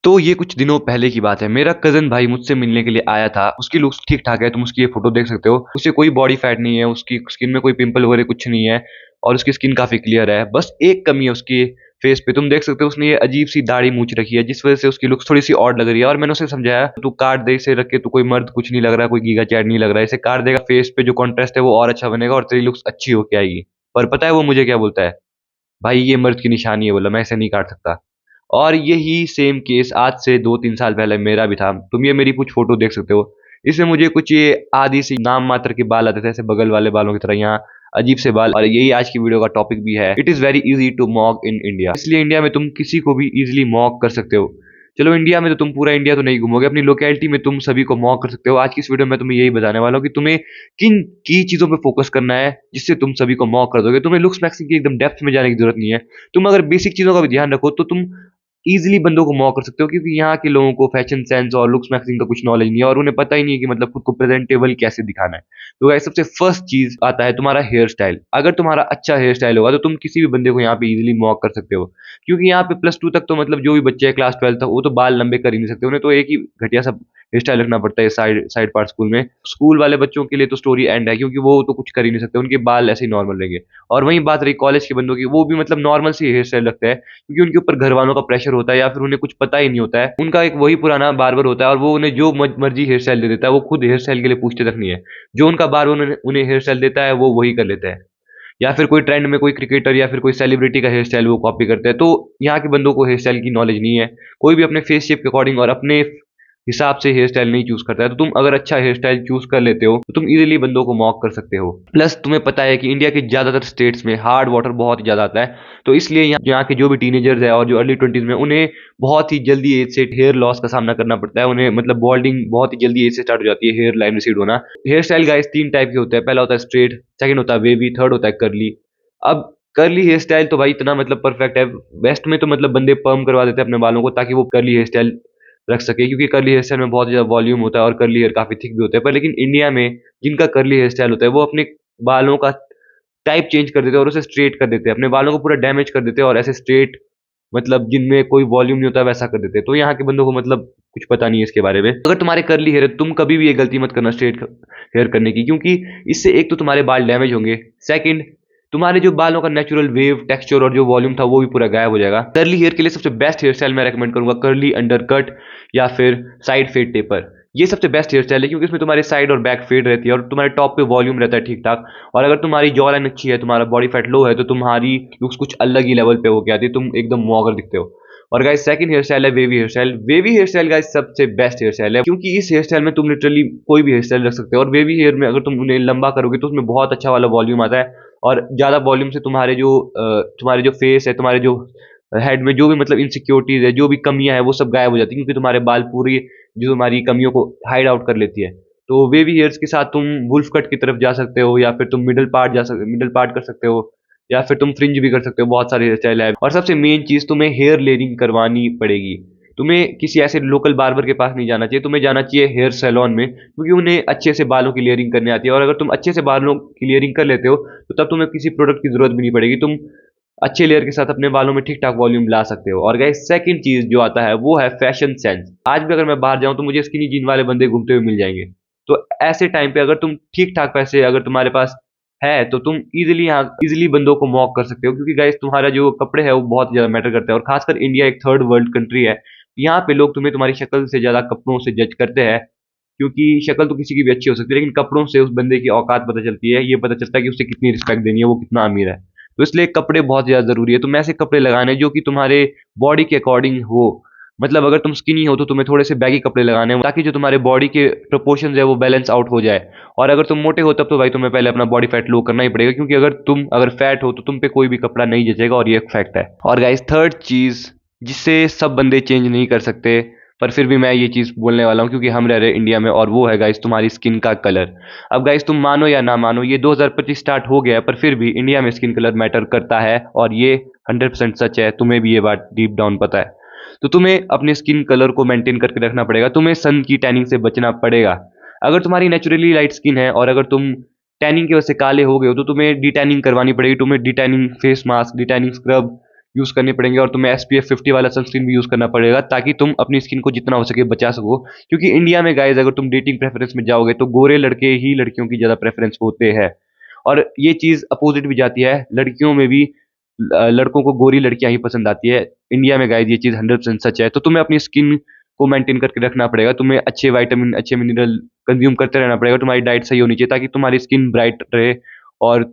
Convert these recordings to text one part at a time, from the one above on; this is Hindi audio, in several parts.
तो ये कुछ दिनों पहले की बात है। मेरा कज़न भाई मुझसे मिलने के लिए आया था। उसकी लुक्स ठीक-ठाक है, तुम उसकी ये फ़ोटो देख सकते हो। उसे कोई बॉडी फैट नहीं है, उसकी स्किन में कोई पिंपल वगैरह कुछ नहीं है और उसकी स्किन काफ़ी क्लियर है। बस एक कमी है उसकी फेस पे, तुम देख सकते हो उसने ये अजीब-सी दाढ़ी मूंछ रखी है, जिस वज़ह से उसकी लुक्स थोड़ी-सी ऑड लग रही है और मैंने उसे समझाया, "तू काट दे इसे रख के, तू कोई मर्द कुछ नहीं लग रहा, कोई गीगा चैड नहीं लग रहा है। इसे काट देगा, फेस पे जो कॉन्ट्रास्ट है वो और अच्छा बनेगा और तेरी लुक्स अच्छी होके आएगी।" पर पता है वो मुझे क्या बोलता है? "भाई ये मर्द की निशानी है" बोला, "मैं इसे नहीं काट सकता।" और यही सेम केस आज से 2-3 साल पहले मेरा भी था। तुम ये मेरी कुछ फ़ोटो देख सकते हो। इसमें मुझे कुछ ये आधी-सी नाम मात्र के बाल आते थे, ऐसे बगल वाले बालों की तरह यहाँ अजीब से बाल और यही आज की वीडियो का टॉपिक भी है। It is very easy to mock in India. इसलिए इंडिया में तुम किसी को भी ईज़िली मॉक कर सकते हो। चलो इंडिया में तो तुम पूरा इंडिया तो नहीं घूमोगे, अपनी लोकेलिटी में तुम सभी को मॉक कर सकते हो। आज की इस वीडियो में मैं तुम्हें यही बताने वाला हूँ कि तुम्हें किन की चीज़ों पे फ़ोकस करना है, जिससे तुम सभी को मॉक कर दोगे। तुम्हें लुक्स मैक्सिंग की एकदम डेप्थ में जाने की ज़रूरत नहीं है। तुम अगर बेसिक चीज़ों का भी ध्यान रखो तो तुम ईज़िली बंदों को मॉक कर सकते हो क्योंकि यहाँ के लोगों को फैशन सेंस और लुक्स मैक्सिंग का कुछ नॉलेज नहीं है और उन्हें पता ही नहीं है कि मतलब खुद को प्रेज़ेंटेबल कैसे दिखाना है। तो गाइस सबसे फर्स्ट चीज़ आता है तुम्हारा हेयर स्टाइल। अगर तुम्हारा अच्छा हेयर स्टाइल होगा तो तुम किसी भी बंदे को यहाँ पे ईज़िली मॉक कर सकते हो। क्योंकि यहाँ पे +2 तक तो मतलब जो भी बच्चे हैं क्लास 12 तक वो तो बाल लंबे कर ही नहीं सकते। उन्हें तो एक ही घटिया सा हेयर स्टाइल रखना पड़ता है साइड साइड पार्ट स्कूल में। स्कूल वाले बच्चों के लिए तो स्टोरी एंड है क्योंकि वो तो कुछ कर ही नहीं सकते। उनके बाल ऐसे ही नॉर्मल रहेंगे। और वहीं बात रही कॉलेज के बंदों की, वो भी मतलब नॉर्मल सी हेयर स्टाइल रखते हैं क्योंकि उनके ऊपर घरवालों का प्रेशर होता है या फिर उन्हें कुछ पता ही नहीं होता है। उनका एक वही पुराना बार्बर होता है और वो उन्हें जो मर्ज़ी हेयर स्टाइल दे देता है, वो खुद हेयर स्टाइल के लिए पूछते तक नहीं है। जो उनका बार्बर उन्हें हेयर स्टाइल देता है, वो वही कर लेते हैं। या फिर कोई ट्रेंड में कोई क्रिकेटर या फिर कोई सेलिब्रिटी का हेयर स्टाइल वो कॉपी करते हैं। तो यहाँ के बंदों को हेयर स्टाइल की नॉलेज नहीं है। कोई भी अपने फेस शेप के अकॉर्डिंग और अपने हिसाब से हेयर स्टाइल नहीं चूज़ करता है। तो तुम अगर अच्छा हेयर स्टाइल चूज़ कर लेते हो, तो तुम ईज़िली बंदों को मॉक कर सकते हो। प्लस तुम्हें पता है कि इंडिया के ज़्यादातर स्टेट्स में हार्ड वाटर बहुत ही ज़्यादा आता है। तो इसलिए यहाँ के जो भी टीनेजर्स हैं और जो अर्ली 20s में उन्हें बहुत ही जल्दी एज से हेयर लॉस का सामना करना पड़ता है। उन्हें मतलब बाल्डिंग बहुत ही जल्दी एज से स्टार्ट हो जाती है, हेयर लाइन रिसीड होना। हेयर स्टाइल गाइस 3 टाइप के होते हैं। पहला होता है स्ट्रेट, सेकंड होता है वेवी, थर्ड होता है कर्ली। अब कर्ली हेयर स्टाइल तो भाई इतना मतलब परफेक्ट है। वेस्ट में तो मतलब बंदे पर्म करवा देते हैं अपने बालों को ताकि वो कर्ली हेयर स्टाइल रख सके क्योंकि कर्ली हेयर स्टाइल में बहुत ज़्यादा वॉल्यूम होता है और कर्ली हेयर काफ़ी थिक भी होता है। पर लेकिन इंडिया में जिनका कर्ली हेयर स्टाइल होता है वो अपने बालों का टाइप चेंज कर देते हैं और उसे स्ट्रेट कर देते हैं। अपने बालों को पूरा डैमेज कर देते हैं और ऐसे स्ट्रेट मतलब जिनमें कोई वॉल्यूम नहीं होता वैसा कर देते हैं। तो यहाँ के बंदों को मतलब कुछ पता नहीं है इसके बारे में। अगर तुम्हारे कर्ली हेयर है तुम कभी भी ये गलती मत करना स्ट्रेट हेयर करने की क्योंकि इससे एक तो तुम्हारे बाल डैमेज होंगे, सेकंड तुम्हारे जो बालों का नेचुरल वेव टेक्सचर और जो वॉल्यूम था वो भी पूरा गायब हो जाएगा। कर्ली हेयर के लिए सबसे बेस्ट हेयर स्टाइल मैं रेकमेंड करूंगा कर्ली अंडरकट या फिर साइड फेड टेपर। ये सबसे बेस्ट हेयर स्टाइल है क्योंकि इसमें तुम्हारी साइड और बैक फेड रहती है और तुम्हारे टॉप पे वॉल्यूम रहता है ठीक ठाक। और अगर तुम्हारी जॉ लाइन अच्छी है, तुम्हारा बॉडी फैट लो है, तो तुम्हारी लुक्स कुछ अलग ही लेवल पे होके आती है, तुम एकदम मॉगर दिखते हो। और गाइस सेकंड हेयर स्टाइल है wavy hair style. Wavy hair style guys सबसे बेस्ट हेयर स्टाइल है क्योंकि इस हेयर स्टाइल में तुम लिटरली कोई भी हेयर स्टाइल रख सकते हो और वेवी हेयर में अगर तुम उन्हें लंबा करोगे तो उसमें बहुत अच्छा वाला वॉल्यूम आता है और ज़्यादा वॉल्यूम से तुम्हारे जो फेस है, तुम्हारे जो हेड में जो भी मतलब इनसिक्योरिटीज है, जो भी कमियां हैं वो सब गायब हो जाती है क्योंकि तुम्हारे बाल पूरी जो तुम्हारी कमियों को हाइड आउट कर लेती है। तो वेवी हेयर्स के साथ तुम वुल्फ कट की तरफ जा सकते हो या फिर तुम मिडल पार्ट कर सकते हो या फिर तुम फ्रिंज भी कर सकते हो। बहुत सारे हेयर स्टाइल है और सबसे मेन चीज़ तुम्हें हेयर लेयरिंग करवानी पड़ेगी। तुम्हें किसी ऐसे लोकल बार्बर के पास नहीं जाना चाहिए, तुम्हें जाना चाहिए हेयर सैलून में क्योंकि उन्हें अच्छे से बालों की लेयरिंग करनी आती है और अगर तुम अच्छे से बालों की लेयरिंग कर लेते हो तो तब तुम्हें किसी प्रोडक्ट की ज़रूरत भी नहीं पड़ेगी। तुम अच्छे लेयर के साथ अपने बालों में ठीक ठाक वॉल्यूम ला सकते हो। और गाइस सेकंड चीज जो आता है वो है फैशन सेंस। आज भी अगर मैं बाहर जाऊं तो मुझे स्किनी जीन वाले बंदे घूमते हुए मिल जाएंगे। तो ऐसे टाइम पे अगर तुम ठीक ठाक पैसे अगर तुम्हारे पास है तो तुम इजीली बंदों को मॉक कर सकते हो क्योंकि गाइस तुम्हारा जो कपड़े है वो बहुत ज्यादा मैटर करता है और खासकर इंडिया एक थर्ड वर्ल्ड कंट्री है। यहाँ पे लोग तुम्हें तुम्हारी शक्ल से ज्यादा कपड़ों से जज करते हैं क्योंकि शक्ल तो किसी की भी अच्छी हो सकती है लेकिन कपड़ों से उस बंदे की औकात पता चलती है। ये पता चलता है कि उसे कितनी रिस्पेक्ट देनी है, वो कितना अमीर है। तो इसलिए कपड़े बहुत ज़्यादा ज़रूरी है। तुम ऐसे कपड़े लगाने जो कि तुम्हारे बॉडी के अकॉर्डिंग हो। मतलब अगर तुम स्किनी हो तो तुम्हें थोड़े से बैगी कपड़े लगाने हैं ताकि जो तुम्हारे बॉडी के प्रोपोर्शंस है वो बैलेंस आउट हो जाए। और अगर तुम मोटे हो तब तो भाई तुम्हें पहले अपना बॉडी फैट लो करना ही पड़ेगा क्योंकि अगर फैट हो तो तुम पे कोई भी कपड़ा नहीं जचेगा और ये एक फैक्ट है। और गाइस थर्ड चीज़ जिससे सब बंदे चेंज नहीं कर सकते पर फिर भी मैं ये चीज़ बोलने वाला हूँ क्योंकि हम रह रहे हैं इंडिया में और वो है गाइस तुम्हारी स्किन का कलर। अब गाइस तुम मानो या ना मानो ये 2025 स्टार्ट हो गया है पर फिर भी इंडिया में स्किन कलर मैटर करता है और ये 100% सच है। तुम्हें भी ये बात डीप डाउन पता है। तो तुम्हें अपने स्किन कलर को मेंटेन करके रखना पड़ेगा। तुम्हें सन की टैनिंग से बचना पड़ेगा। अगर तुम्हारी नेचुरली लाइट स्किन है और अगर तुम टैनिंग की वजह से काले हो गए हो तो तुम्हें डिटैनिंग करवानी पड़ेगी। तुम्हें डिटैनिंग फेस मास्क, डिटैनिंग स्क्रब यूज़ करने पड़ेंगे और तुम्हें SPF 50 वाला सनस्क्रीन भी यूज़ करना पड़ेगा ताकि तुम अपनी स्किन को जितना हो सके बचा सको। क्योंकि इंडिया में गाइज अगर तुम डेटिंग प्रेफरेंस में जाओगे तो गोरे लड़के ही लड़कियों की ज़्यादा प्रेफरेंस होते हैं, और ये चीज़ अपोजिट भी जाती है, लड़कियों में भी लड़कों को गोरी लड़कियां ही पसंद आती है। इंडिया में गाइज ये चीज़ 100% सच है। तो तुम्हें अपनी स्किन को मेंटेन करके रखना पड़ेगा, तुम्हें अच्छे विटामिन अच्छे मिनरल कंज्यूम करते रहना पड़ेगा, तुम्हारी डाइट सही होनी चाहिए ताकि तुम्हारी स्किन ब्राइट रहे और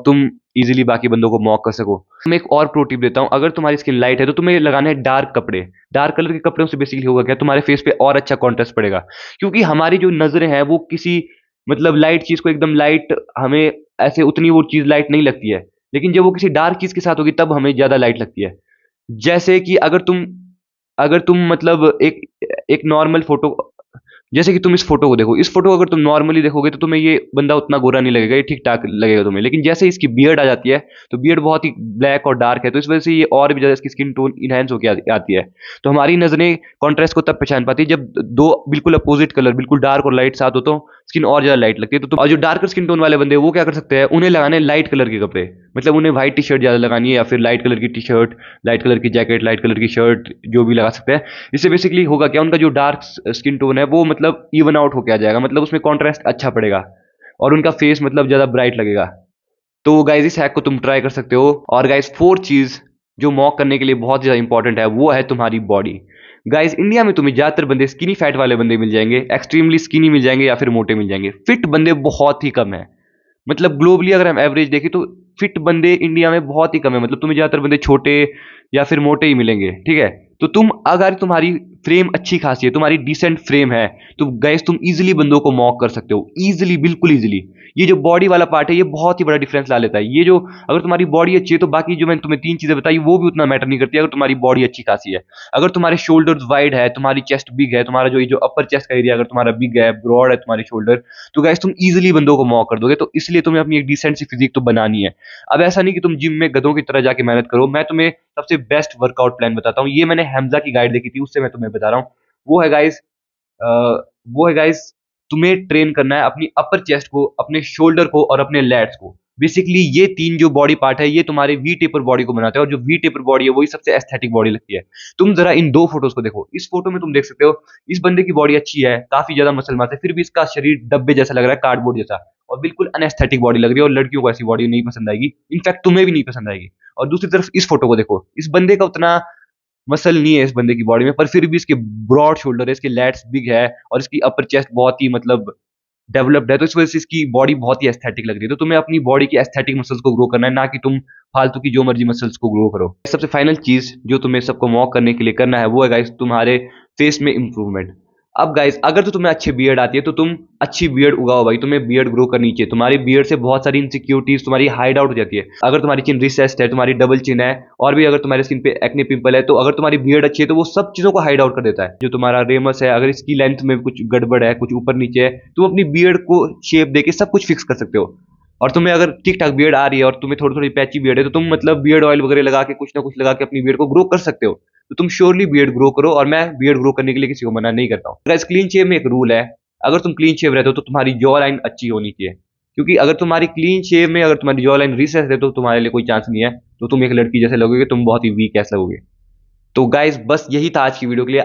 तुम इजीली बाकी बंदों को मॉक कर सको। मैं एक और प्रो टिप देता हूँ, अगर तुम्हारी स्किन लाइट है तो तुम्हें लगाना है डार्क कपड़े। डार्क कलर के कपड़ों से बेसिकली होगा क्या, तुम्हारे फेस पे और अच्छा कॉन्ट्रास्ट पड़ेगा, क्योंकि हमारी जो नजरें हैं वो किसी मतलब लाइट चीज को एकदम लाइट, हमें ऐसे उतनी वो चीज लाइट नहीं लगती है, लेकिन जब वो किसी डार्क चीज के साथ होगी तब हमें ज्यादा लाइट लगती है। जैसे कि अगर तुम मतलब एक एक नॉर्मल फोटो, जैसे कि तुम इस फोटो को देखो, इस फोटो को अगर तुम नॉर्मली देखोगे तो तुम्हें ये बंदा उतना गोरा नहीं लगेगा, ये ठीक ठाक लगेगा तुम्हें, लेकिन जैसे इसकी बियर्ड आ जाती है तो बियर्ड बहुत ही ब्लैक और डार्क है, तो इस वजह से ये और भी ज्यादा इसकी स्किन टोन इनहेंस होकर आती है। तो हमारी नजरें कॉन्ट्रास्ट को तब पहचान पाती है जब दो बिल्कुल अपोजिट कलर, बिल्कुल डार्क और लाइट साथ हो तो स्किन और ज्यादा लाइट लगती है। और जो डार्कर स्किन टोन वाले बंदे हैं वो क्या कर सकते हैं, उन्हें लगाने लाइट कलर के कपड़े, मतलब उन्हें व्हाइट टी शर्ट ज्यादा लगानी है या फिर लाइट कलर की टी शर्ट, लाइट कलर की जैकेट, लाइट कलर की शर्ट, जो भी लगा सकते हैं। इससे बेसिकली होगा क्या, उनका जो डार्क स्किन टोन है वो मतलब इवन आउट होके आ जाएगा, मतलब उसमें कॉन्ट्रास्ट अच्छा पड़ेगा और उनका फेस मतलब ज्यादा ब्राइट लगेगा। तो गाइज इस हैक को तुम ट्राई कर सकते हो। और गाइज फोर्थ चीज जो मॉक करने के लिए बहुत ज्यादा इंपॉर्टेंट है वो है तुम्हारी बॉडी। गाइज इंडिया में तुम्हें ज्यादातर बंदे स्किनी फैट वाले बंदे मिल जाएंगे, एक्सट्रीमली स्किनी मिल जाएंगे या फिर मोटे मिल जाएंगे, फिट बंदे बहुत ही कम है। मतलब ग्लोबली अगर हम एवरेज देखें तो फिट बंदे इंडिया में बहुत ही कम है, मतलब तुम्हें ज्यादातर बंदे छोटे या फिर मोटे ही मिलेंगे, ठीक है। तो तुम अगर तुम्हारी फ्रेम अच्छी खासी है, तुम्हारी डिसेंट फ्रेम है, तो गाइस तुम इजीली बंदों को मॉक कर सकते हो, इजीली, बिल्कुल इजीली। ये जो बॉडी वाला पार्ट है ये बहुत ही बड़ा डिफरेंस ला लेता है। ये जो अगर तुम्हारी बॉडी अच्छी है तो बाकी जो मैंने तुम्हें 3 चीजें बताई वो भी उतना मैटर नहीं करती अगर तुम्हारी बॉडी अच्छी खासी है। अगर तुम्हारे शोल्डर्स वाइड है, तुम्हारी चेस्ट बिग है, तुम्हारा जो अपर चेस्ट का एरिया अगर तुम्हारा बिग है, ब्रॉड है तुम्हारे शोल्डर, तो गाइस तुम इजीली बंदों को मॉक कर दोगे। तो इसलिए तुम्हें अपनी एक डिसेंट सी फिजिक तो बनानी है। अब ऐसा नहीं कि तुम जिम में गधों की तरह जाके मेहनत करो, मैं तुम्हें सबसे बेस्ट वर्कआउट प्लान बताता हूँ। ये मैंने हमजा की गाइड देखी थी, उससे मैं तुम्हें बता रहा हूँ। वो है गाइस वो है गाइस तुम्हें ट्रेन करना है अपनी अपर चेस्ट को, अपने शोल्डर को और अपने लैट्स को। बेसिकली ये 3 जो बॉडी पार्ट है ये तुम्हारे वी टेपर बॉडी को बनाते हैं, और जो वी टेपर बॉडी है वही सबसे एस्थेटिक बॉडी लगती है। तुम जरा इन 2 फोटोज को देखो। इस फोटो में तुम देख सकते हो इस बंदे की बॉडी अच्छी है, काफी ज्यादा मसल मास है, फिर भी इसका शरीर डब्बे जैसा लग रहा है, कार्डबोर्ड जैसा, और बिल्कुल अनएस्थेटिक बॉडी लग रही है, और लड़कियों को ऐसी बॉडी नहीं पसंद आएगी, इनफैक्ट तुम्हें भी नहीं पसंद आएगी। और दूसरी तरफ इस फोटो को देखो, इस बंदे का उतना मसल नहीं है इस बंदे की बॉडी में, पर फिर भी इसके ब्रॉड शोल्डर है, इसके लैट्स बिग है और इसकी अपर चेस्ट बहुत ही मतलब डेवलप्ड है, तो इस वजह से इसकी बॉडी बहुत ही एस्थेटिक लग रही है। तो तुम्हें अपनी बॉडी की एस्थेटिक मसल्स को ग्रो करना है, ना कि तुम फालतू की जो मर्जी मसल्स को ग्रो करो। सबसे फाइनल चीज जो तुम्हें सबको मॉक करने के लिए करना है वो है गाइस तुम्हारे फेस में इंप्रूवमेंट। अब गाइस अगर तो तुम्हें अच्छी बियर्ड आती है तो तुम अच्छी बियर्ड उगाओ भाई, तुम्हें बियर्ड ग्रो करनी चाहिए। तुम्हारी बियर्ड से बहुत सारी इनसिक्योरिटीज तुम्हारी हाइड आउट हो जाती है। अगर तुम्हारी चिन रिसेस्ड है, तुम्हारी डबल चिन है, और भी अगर तुम्हारे स्किन पे एक्ने पिंपल है, तो अगर तुम्हारी बियर्ड अच्छी है तो वो सब चीजों को हाइड आउट कर देता है। जो तुम्हारा रेमस है, अगर इसकी लेंथ में कुछ गड़बड़ है, कुछ ऊपर नीचे है, तुम अपनी बियर्ड को शेप देके सब कुछ फिक्स कर सकते हो। और तुम्हें अगर ठीक ठाक बियर्ड आ रही है और तुम्हें थोड़ी थोड़ी पैची बियर्ड है तो तुम मतलब बियर्ड ऑयल वगैरह लगा के कुछ ना कुछ लगा के अपनी बियर्ड को ग्रो कर सकते हो। तो तुम श्योरली बियर्ड ग्रो करो, और मैं बियर्ड ग्रो करने के लिए किसी को मना नहीं करता हूँ। गाइस क्लीन शेव में एक रूल है, अगर तुम क्लीन शेव रहते हो तो तुम्हारी जॉ लाइन अच्छी होनी चाहिए, क्योंकि अगर तुम्हारी क्लीन शेव में अगर तुम्हारी जॉ लाइन रिसेस है तो तुम्हारे लिए कोई चांस नहीं है, तो तुम एक लड़की जैसे लगोगे, तुम बहुत ही वीक ऐसा लगोगे। तो गाइस बस यही था आज की वीडियो के लिए।